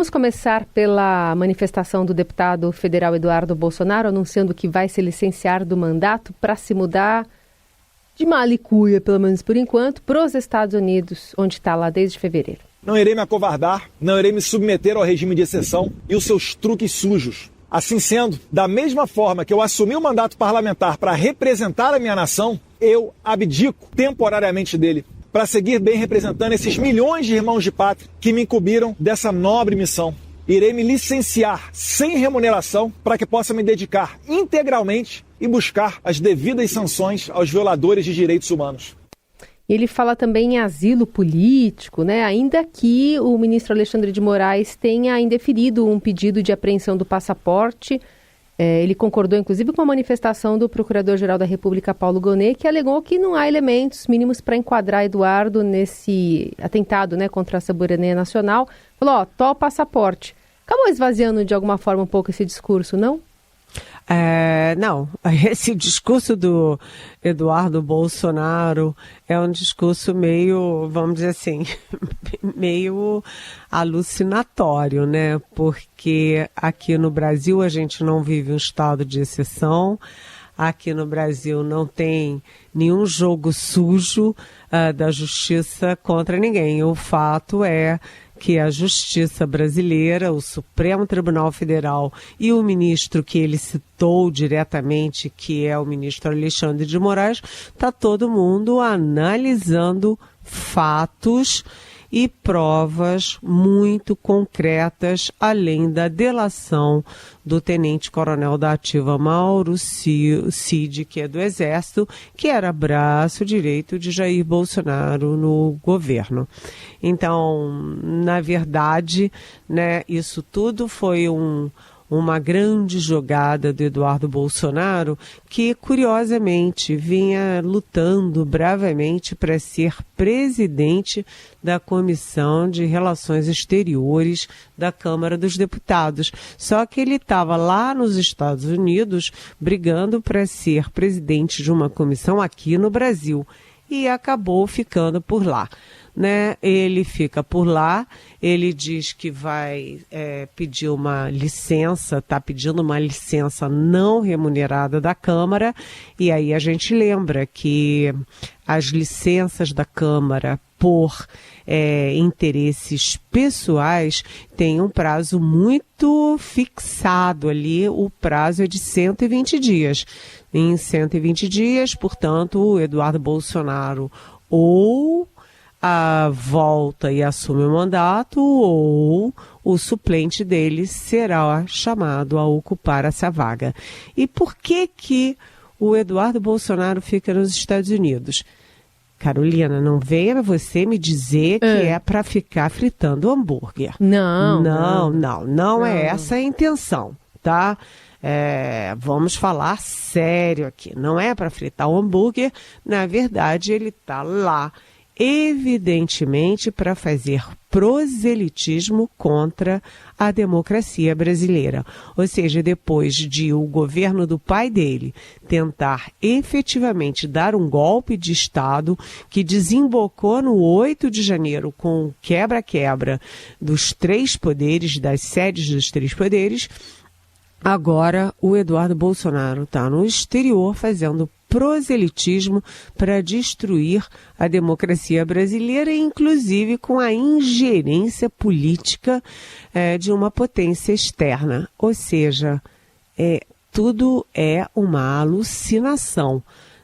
Vamos começar pela manifestação do deputado federal Eduardo Bolsonaro, anunciando que vai se licenciar do mandato para se mudar de Malicuia, pelo menos por enquanto, para os Estados Unidos, onde está lá desde fevereiro. Não irei me acovardar, não irei me submeter ao regime de exceção e os seus truques sujos. Assim sendo, da mesma forma que eu assumi o mandato parlamentar para representar a minha nação, eu abdico temporariamente dele, para seguir bem representando esses milhões de irmãos de pátria que me incumbiram dessa nobre missão. Irei me licenciar sem remuneração para que possa me dedicar integralmente e buscar as devidas sanções aos violadores de direitos humanos. Ele fala também em asilo político, né? Ainda que o ministro Alexandre de Moraes tenha indeferido um pedido de apreensão do passaporte. Ele concordou, inclusive, com a manifestação do Procurador-Geral da República, Paulo Gonet, que alegou que não há elementos mínimos para enquadrar Eduardo nesse atentado, né, contra a soberania nacional. Falou, tó o passaporte. Acabou esvaziando, de alguma forma, um pouco esse discurso, não? Não, esse discurso do Eduardo Bolsonaro é um discurso meio, vamos dizer assim, meio alucinatório, né? Porque aqui no Brasil a gente não vive um estado de exceção, aqui no Brasil não tem nenhum jogo sujo da justiça contra ninguém. O fato é que a justiça brasileira, o Supremo Tribunal Federal e o ministro que ele citou diretamente, que é o ministro Alexandre de Moraes, está todo mundo analisando fatos e provas muito concretas, além da delação do tenente-coronel da ativa Mauro Cid, que é do Exército, que era braço direito de Jair Bolsonaro no governo. Então, na verdade, né, isso tudo foi uma grande jogada do Eduardo Bolsonaro, que, curiosamente, vinha lutando bravamente para ser presidente da Comissão de Relações Exteriores da Câmara dos Deputados. Só que ele estava lá nos Estados Unidos brigando para ser presidente de uma comissão aqui no Brasil e acabou ficando por lá. Né? Ele fica por lá, ele diz que vai pedir uma licença, está pedindo uma licença não remunerada da Câmara, e aí a gente lembra que as licenças da Câmara por interesses pessoais têm um prazo muito fixado ali, o prazo é de 120 dias. Em 120 dias, portanto, o Eduardo Bolsonaro ou volta e assume o mandato, ou o suplente dele será chamado a ocupar essa vaga. E por que o Eduardo Bolsonaro fica nos Estados Unidos? Carolina, não venha você me dizer que é para ficar fritando hambúrguer. Não é essa a intenção, tá? Vamos falar sério aqui. Não é para fritar o hambúrguer, na verdade ele está lá evidentemente para fazer proselitismo contra a democracia brasileira. Ou seja, depois de o governo do pai dele tentar efetivamente dar um golpe de Estado que desembocou no 8 de janeiro com o quebra-quebra dos três poderes, das sedes dos três poderes, agora o Eduardo Bolsonaro está no exterior fazendo proselitismo para destruir a democracia brasileira, inclusive com a ingerência política de uma potência externa. Ou seja, tudo é uma alucinação,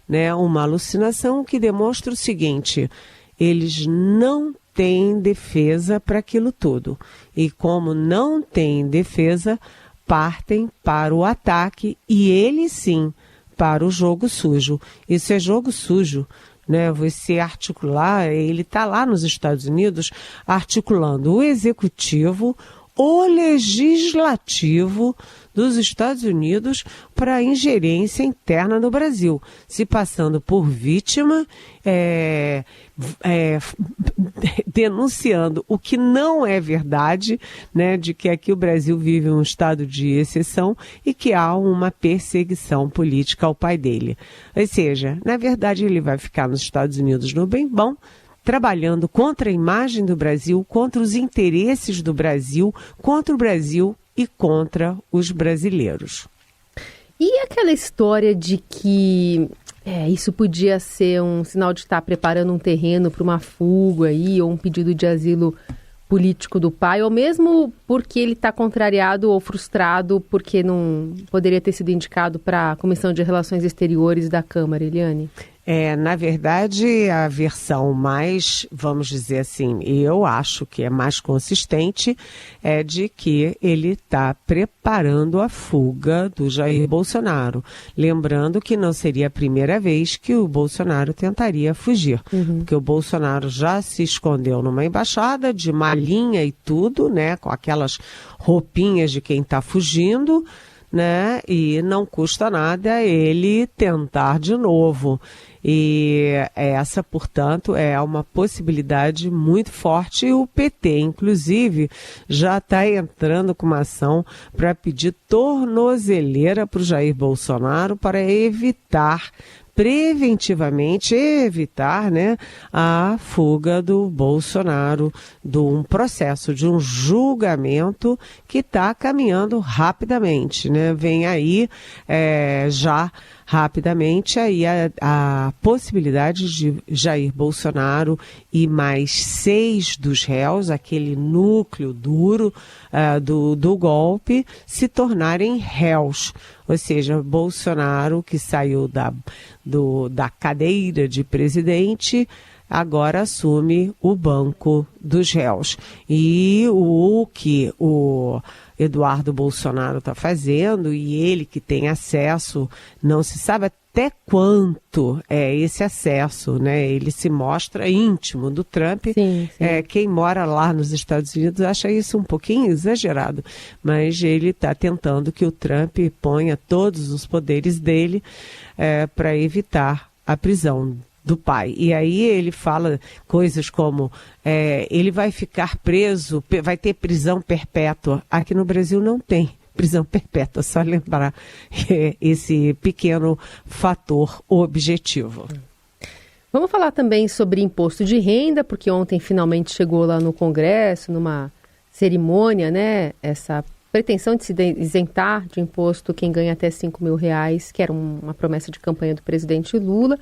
né? Uma alucinação que demonstra o seguinte: eles não têm defesa para aquilo tudo. E como não têm defesa, partem para o ataque e eles sim para o jogo sujo. Isso é jogo sujo, né? Você articular, ele está lá nos Estados Unidos articulando o executivo, o legislativo dos Estados Unidos para ingerência interna no Brasil, se passando por vítima, denunciando o que não é verdade, né, de que aqui o Brasil vive um estado de exceção e que há uma perseguição política ao pai dele. Ou seja, na verdade ele vai ficar nos Estados Unidos no bem bom, trabalhando contra a imagem do Brasil, contra os interesses do Brasil, contra o Brasil e contra os brasileiros. E aquela história de que isso podia ser um sinal de estar preparando um terreno para uma fuga aí, ou um pedido de asilo político do pai, ou mesmo porque ele está contrariado ou frustrado porque não poderia ter sido indicado para a Comissão de Relações Exteriores da Câmara, Eliane? Na verdade, a versão mais, vamos dizer assim, eu acho que é mais consistente, é de que ele está preparando a fuga do Jair Bolsonaro. Lembrando que não seria a primeira vez que o Bolsonaro tentaria fugir, porque o Bolsonaro já se escondeu numa embaixada de malinha e tudo, né, com aquelas roupinhas de quem está fugindo, né, e não custa nada ele tentar de novo. E essa, portanto, é uma possibilidade muito forte. E o PT, inclusive, já está entrando com uma ação para pedir tornozeleira para o Jair Bolsonaro para preventivamente evitar, né, a fuga do Bolsonaro, de um processo, de um julgamento que está caminhando rapidamente, né? Vem aí já rapidamente aí a possibilidade de Jair Bolsonaro e mais 6 dos réus, aquele núcleo duro do golpe, se tornarem réus. Ou seja, Bolsonaro, que saiu da cadeira de presidente, agora assume o banco dos réus. E o que o Eduardo Bolsonaro está fazendo, e ele que tem acesso, não se sabe até quanto é esse acesso, né? Ele se mostra íntimo do Trump. Sim. Quem mora lá nos Estados Unidos acha isso um pouquinho exagerado, mas ele está tentando que o Trump ponha todos os poderes dele para evitar a prisão do pai. E aí ele fala coisas como ele vai ficar preso, vai ter prisão perpétua. Aqui no Brasil não tem prisão perpétua, só lembrar esse pequeno fator objetivo. Vamos falar também sobre imposto de renda, porque ontem finalmente chegou lá no Congresso, numa cerimônia, né, essa pretensão de se isentar de imposto quem ganha até R$5.000, que era uma promessa de campanha do presidente Lula.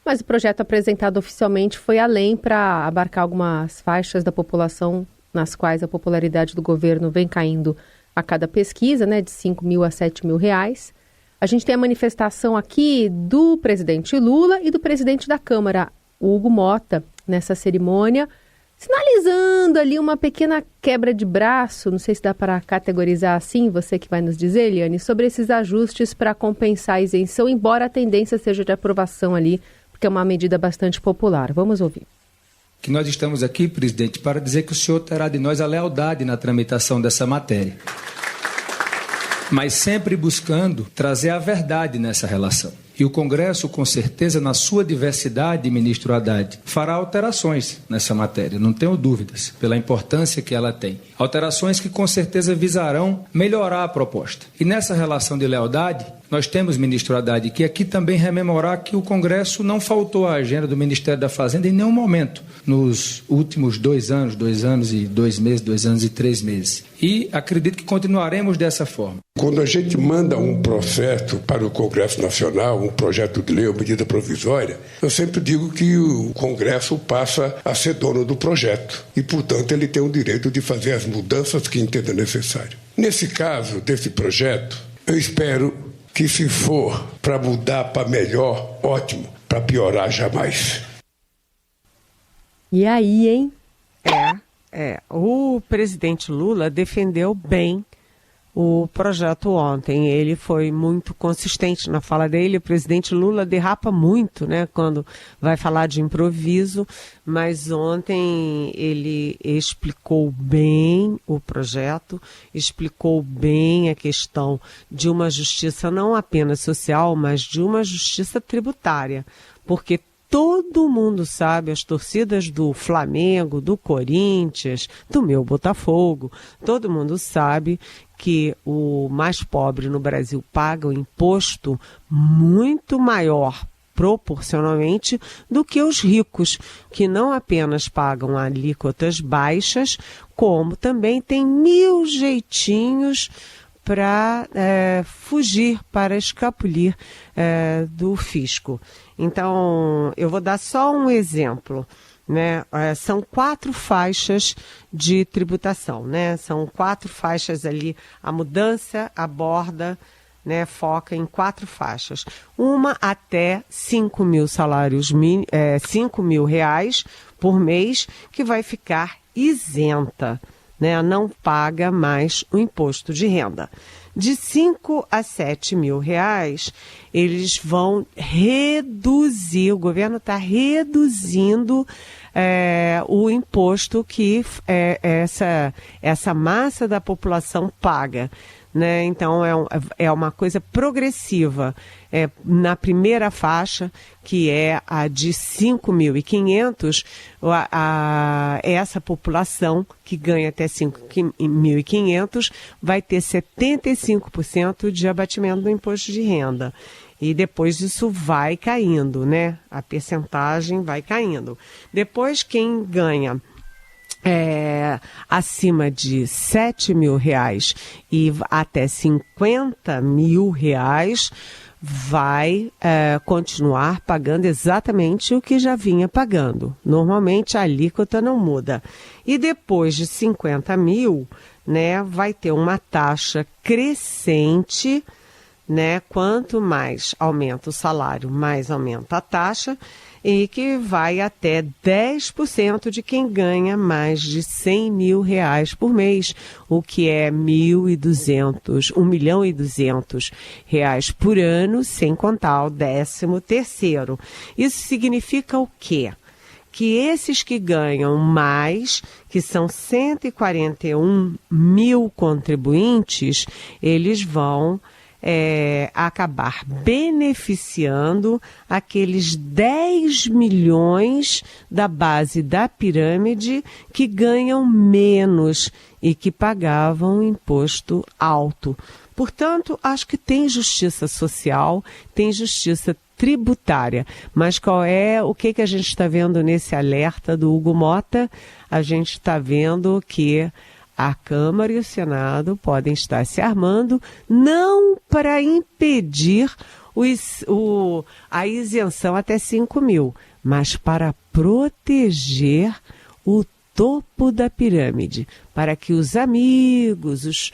Mas o projeto apresentado oficialmente foi além para abarcar algumas faixas da população nas quais a popularidade do governo vem caindo a cada pesquisa, né, de R$5.000 a R$7.000. A gente tem a manifestação aqui do presidente Lula e do presidente da Câmara, Hugo Motta, nessa cerimônia, sinalizando ali uma pequena quebra de braço, não sei se dá para categorizar assim, você que vai nos dizer, Eliane, sobre esses ajustes para compensar a isenção, embora a tendência seja de aprovação ali, porque é uma medida bastante popular. Vamos ouvir. Que nós estamos aqui, presidente, para dizer que o senhor terá de nós a lealdade na tramitação dessa matéria, mas sempre buscando trazer a verdade nessa relação. E o Congresso, com certeza, na sua diversidade, ministro Haddad, fará alterações nessa matéria, não tenho dúvidas, pela importância que ela tem. Alterações que, com certeza, visarão melhorar a proposta. E nessa relação de lealdade, nós temos, ministro Haddad, que aqui também rememorar que o Congresso não faltou à agenda do Ministério da Fazenda em nenhum momento, nos últimos 2 anos, 2 anos e 2 meses, 2 anos e 3 meses. E acredito que continuaremos dessa forma. Quando a gente manda um processo para o Congresso Nacional, um projeto de lei ou medida provisória, eu sempre digo que o Congresso passa a ser dono do projeto e, portanto, ele tem o direito de fazer as mudanças que entenda necessário. Nesse caso desse projeto, eu espero que, se for para mudar para melhor, ótimo, para piorar, jamais. E aí, hein? O presidente Lula defendeu bem o projeto ontem. Ele foi muito consistente na fala dele. O presidente Lula derrapa muito, né, quando vai falar de improviso, mas ontem ele explicou bem o projeto, explicou bem a questão de uma justiça não apenas social, mas de uma justiça tributária, porque todo mundo sabe, as torcidas do Flamengo, do Corinthians, do meu Botafogo, todo mundo sabe que o mais pobre no Brasil paga um imposto muito maior proporcionalmente do que os ricos, que não apenas pagam alíquotas baixas, como também tem 1000 jeitinhos para fugir, para escapulir do fisco. Então, eu vou dar só um exemplo, né? São 4 faixas de tributação, né? São 4 faixas ali, a mudança aborda, né, foca em 4 faixas. Uma até 5 mil salários, 5 mil reais por mês, que vai ficar isenta, né, não paga mais o imposto de renda. De 5 a 7 mil reais, eles vão reduzir, o governo está reduzindo o imposto que essa massa da população paga. Né? Então, é uma coisa progressiva. Na primeira faixa, que é a de 5.500, essa população que ganha até 5.500 vai ter 75% de abatimento do imposto de renda. E depois isso vai caindo, né? A percentagem vai caindo. Depois, quem ganha acima de 7 mil reais e até 50 mil reais vai continuar pagando exatamente o que já vinha pagando. Normalmente a alíquota não muda. E depois de 50 mil, né, vai ter uma taxa crescente, né? Quanto mais aumenta o salário, mais aumenta a taxa, e que vai até 10% de quem ganha mais de 100 mil reais por mês, o que é 1.200.000 reais por ano, sem contar o 13º. Isso significa o quê? Que esses que ganham mais, que são 141 mil contribuintes, eles vão acabar beneficiando aqueles 10 milhões da base da pirâmide que ganham menos e que pagavam imposto alto. Portanto, acho que tem justiça social, tem justiça tributária. Mas o que a gente está vendo nesse alerta do Hugo Mota? A gente está vendo que a Câmara e o Senado podem estar se armando, não para impedir a isenção até 5 mil, mas para proteger o topo da pirâmide, para que os amigos, os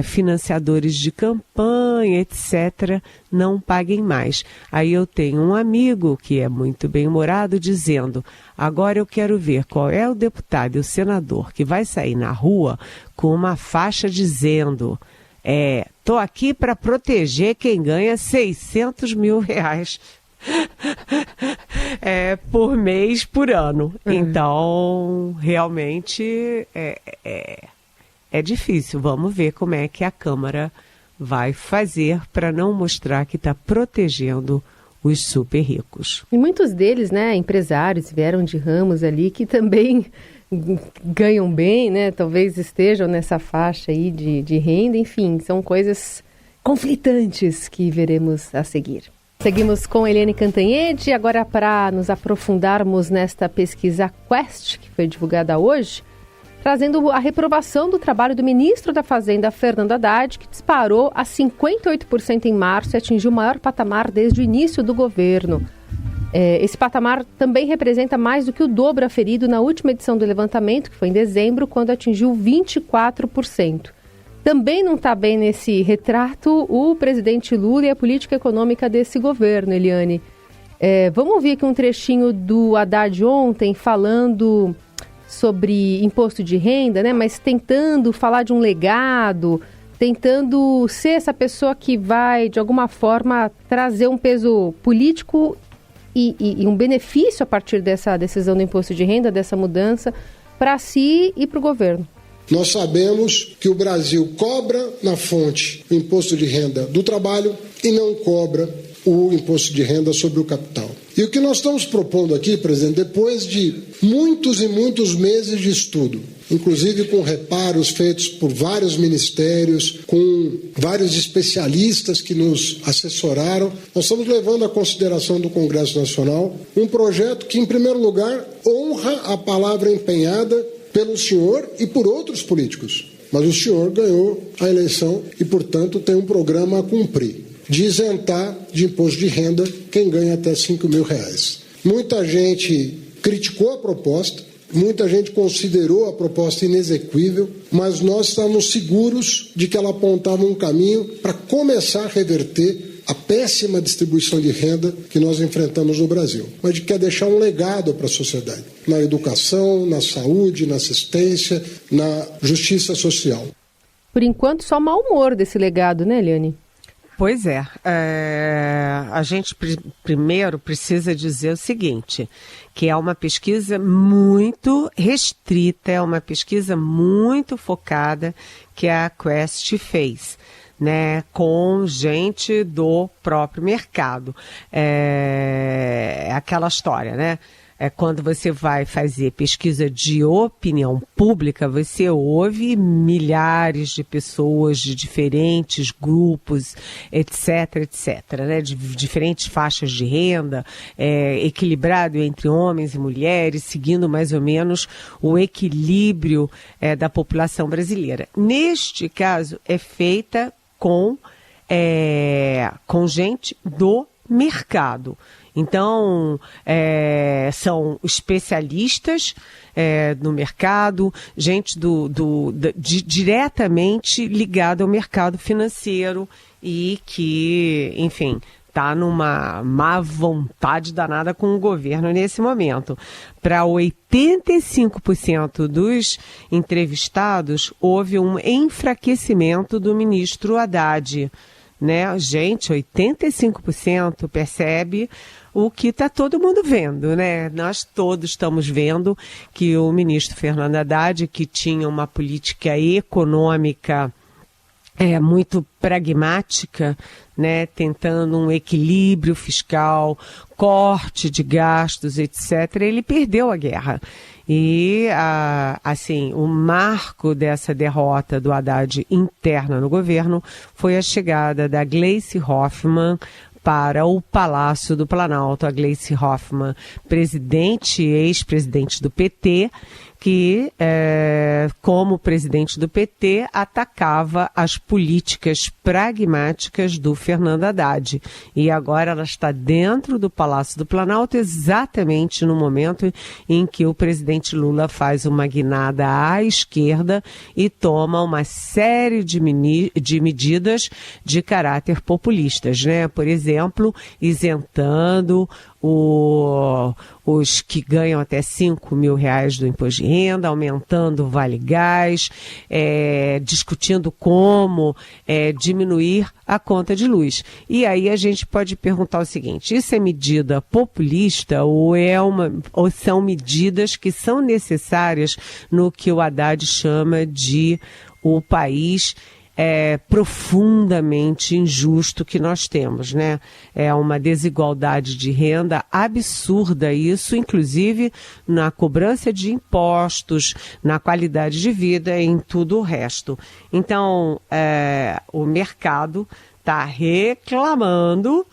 financiadores de campanha, etc., não paguem mais. Aí eu tenho um amigo que é muito bem-humorado dizendo: agora eu quero ver qual é o deputado e o senador que vai sair na rua com uma faixa dizendo: tô aqui para proteger quem ganha 600 mil reais por mês, por ano. Então, realmente é difícil. Vamos ver como é que a Câmara vai fazer para não mostrar que está protegendo os super ricos. E muitos deles, né, empresários, vieram de ramos ali que também ganham bem, né? Talvez estejam nessa faixa aí de renda. Enfim, são coisas conflitantes que veremos a seguir. Seguimos com Eliane Cantanhede, agora para nos aprofundarmos nesta pesquisa Quest, que foi divulgada hoje, trazendo a reprovação do trabalho do ministro da Fazenda, Fernando Haddad, que disparou a 58% em março e atingiu o maior patamar desde o início do governo. Esse patamar também representa mais do que o dobro aferido na última edição do levantamento, que foi em dezembro, quando atingiu 24%. Também não está bem nesse retrato o presidente Lula e a política econômica desse governo, Eliane. Vamos ouvir aqui um trechinho do Haddad ontem falando sobre imposto de renda, né? Mas tentando falar de um legado, tentando ser essa pessoa que vai, de alguma forma, trazer um peso político e um benefício a partir dessa decisão do imposto de renda, dessa mudança, para si e para o governo. Nós sabemos que o Brasil cobra na fonte o imposto de renda do trabalho e não cobra o imposto de renda sobre o capital. E o que nós estamos propondo aqui, presidente, depois de muitos e muitos meses de estudo, inclusive com reparos feitos por vários ministérios, com vários especialistas que nos assessoraram, nós estamos levando à consideração do Congresso Nacional um projeto que, em primeiro lugar, honra a palavra empenhada pelo senhor e por outros políticos. Mas o senhor ganhou a eleição e, portanto, tem um programa a cumprir, de isentar de imposto de renda quem ganha até R$5.000. Muita gente criticou a proposta, muita gente considerou a proposta inexequível, mas nós estamos seguros de que ela apontava um caminho para começar a reverter a péssima distribuição de renda que nós enfrentamos no Brasil, mas de quer deixar um legado para a sociedade, na educação, na saúde, na assistência, na justiça social. Por enquanto, só mau humor desse legado, né, Eliane? Pois é. A gente primeiro precisa dizer o seguinte, que é uma pesquisa muito restrita, é uma pesquisa muito focada que a Quest fez, né, com gente do próprio mercado. É aquela história, né? Quando você vai fazer pesquisa de opinião pública, você ouve milhares de pessoas de diferentes grupos, etc., né? De diferentes faixas de renda, equilibrado entre homens e mulheres, seguindo mais ou menos o equilíbrio da população brasileira. Neste caso, é feita com gente do mercado. Então, são especialistas no mercado, gente diretamente ligada ao mercado financeiro e que, enfim, está numa má vontade danada com o governo nesse momento. Para 85% dos entrevistados, houve um enfraquecimento do ministro Haddad. Né? Gente, 85% percebe o que está todo mundo vendo, né? Nós todos estamos vendo que o ministro Fernando Haddad, que tinha uma política econômica muito pragmática, né, tentando um equilíbrio fiscal, corte de gastos, etc., ele perdeu a guerra. E, assim, o marco dessa derrota do Haddad interna no governo foi a chegada da Gleisi Hoffmann para o Palácio do Planalto. A Gleisi Hoffmann, ex-presidente do PT, que, como presidente do PT, atacava as políticas pragmáticas do Fernando Haddad. E agora ela está dentro do Palácio do Planalto exatamente no momento em que o presidente Lula faz uma guinada à esquerda e toma uma série de medidas de caráter populistas, né? Por exemplo, isentando os que ganham até R$5.000 do imposto de renda, aumentando o Vale Gás, discutindo como diminuir a conta de luz. E aí a gente pode perguntar o seguinte, isso é medida populista ou são medidas que são necessárias no que o Haddad chama de o país profundamente injusto que nós temos, né? É uma desigualdade de renda absurda, isso inclusive na cobrança de impostos, na qualidade de vida e em tudo o resto. Então, o mercado está reclamando,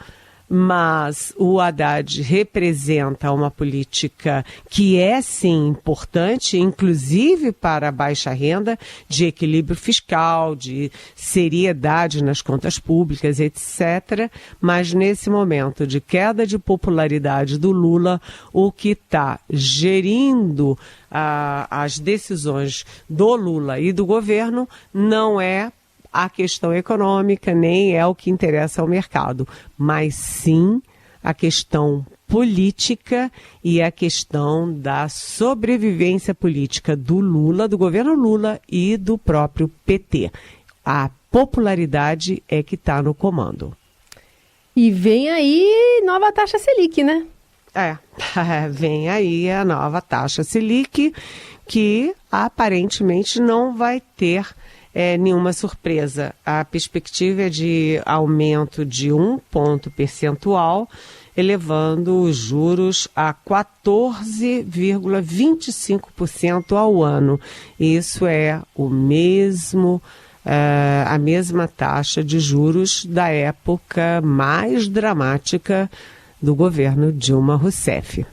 mas o Haddad representa uma política que é, sim, importante, inclusive para a baixa renda, de equilíbrio fiscal, de seriedade nas contas públicas, etc. Mas nesse momento de queda de popularidade do Lula, o que está gerindo as decisões do Lula e do governo não é a questão econômica, nem é o que interessa ao mercado, mas sim a questão política e a questão da sobrevivência política do Lula, do governo Lula e do próprio PT. A popularidade é que está no comando. E vem aí nova taxa Selic, né? Vem aí a nova taxa Selic, que aparentemente não vai ter nenhuma surpresa. A perspectiva é de aumento de 1 ponto percentual elevando os juros a 14,25% ao ano. Isso é a mesma taxa de juros da época mais dramática do governo Dilma Rousseff.